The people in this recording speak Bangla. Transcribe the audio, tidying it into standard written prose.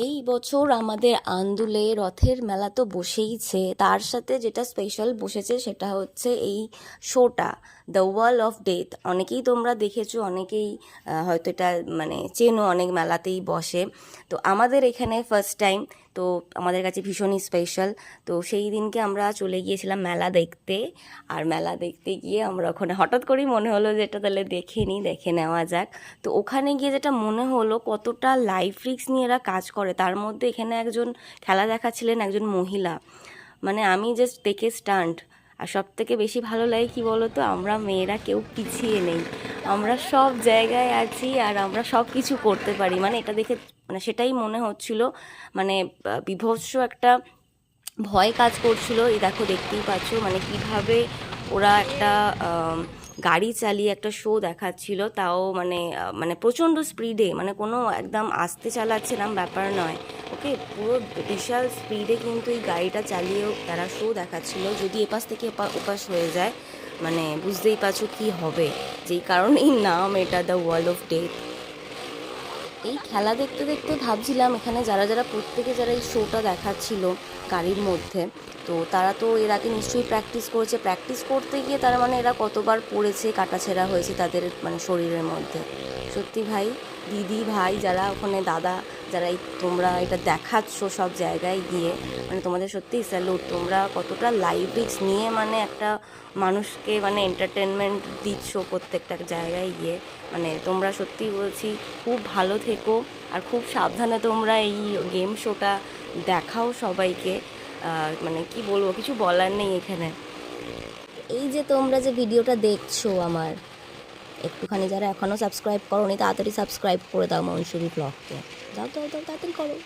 এই বছর আমাদের আন্দুলে রথের মেলা তো বসেইছে, তার সাথে যেটা স্পেশাল বসেছে সেটা হচ্ছে এই শোটা, দ্য ওয়াল অফ ডেথ। অনেকেই তোমরা দেখেছো, অনেকেই হয়তো এটা মানে চেনো, অনেক মেলাতেই বসে। তো আমাদের এখানে ফার্স্ট টাইম, তো আমাদের কাছে ভীষণই স্পেশাল। তো সেই দিনকে আমরা চলে গিয়েছিলাম মেলা দেখতে। আর মেলা দেখতে গিয়ে আমরা ওখানে হঠাৎ করেই মনে হলো যে এটা তাহলে দেখে নেওয়া যাক। তো ওখানে গিয়ে যেটা মনে হলো কতটা লাইফ রিস্ক নিয়ে এরা কাজ করে। তার মধ্যে এখানে একজন খেলা দেখাচ্ছিলেন, একজন মহিলা, মানে আমি জাস্ট দেখে স্টান্ট। আর সব থেকে বেশি ভালো লাগে কি বলো তো, আমরা মেয়েরা কেউ পিছিয়ে নেই, আমরা সব জায়গায় আছি আর আমরা সব কিছু করতে পারি। মানে এটা দেখে মানে সেটাই মনে হচ্ছিল, মানে বিভৎস একটা ভয় কাজ করছিল। এই দেখো, দেখতেই পাচ্ছ মানে কিভাবে ওরা একটা গাড়ি চালিয়ে একটা শো দেখাচ্ছিল, তাও মানে প্রচণ্ড স্পিডে, মানে কোনো একদম আস্তে চালাচ্ছে না ব্যাপার নয়, ওকে, পুরো বিশাল স্পিডে কিন্তু এই গাড়িটা চালিয়েও তারা শো দেখাচ্ছিল। যদি এপাশ থেকে ওপাশ হয়ে যায়, মানে বুঝতেই পারছো কি হবে, যেই কারণেই নাম এটা দ্য ওয়াল অফ ডেথ। এই খেলা দেখতে দেখতে ভাবছিলাম এখানে যারা যারা প্রত্যেকে যারা এই শোটা দেখাচ্ছিল গাড়ির মধ্যে, তো তারা তো এর আগে নিশ্চয়ই প্র্যাকটিস করেছে। প্র্যাকটিস করতে গিয়ে তারা মানে এরা কতবার পড়েছে, কাটাছেঁড়া হয়েছে তাদের মানে শরীরের মধ্যে। সত্যি ভাই, দিদি ভাই যারা ওখানে, দাদা যারা এই তোমরা এটা দেখাচ্ছ সব জায়গায় গিয়ে, মানে তোমাদের সত্যিই স্যালুট। তোমরা কতটা লাইভ রিস্ক নিয়ে মানে একটা মানুষকে মানে এন্টারটেনমেন্ট দিচ্ছ প্রত্যেকটা জায়গায় গিয়ে। মানে তোমরা সত্যি বলছি, খুব ভালো থেকো আর খুব সাবধানে তোমরা এই গেম শোটা দেখাও সবাইকে। মানে কি বলবো, কিছু বলার নেই এখানে। এই যে তোমরা যে ভিডিওটা দেখছো আমার, একটুখানি যারা এখনও সাবস্ক্রাইব করোনি তাড়াতাড়ি সাবস্ক্রাইব করে দাও মনসুরি ব্লগকে। দাও দাও দাও, তাড়াতাড়ি করো।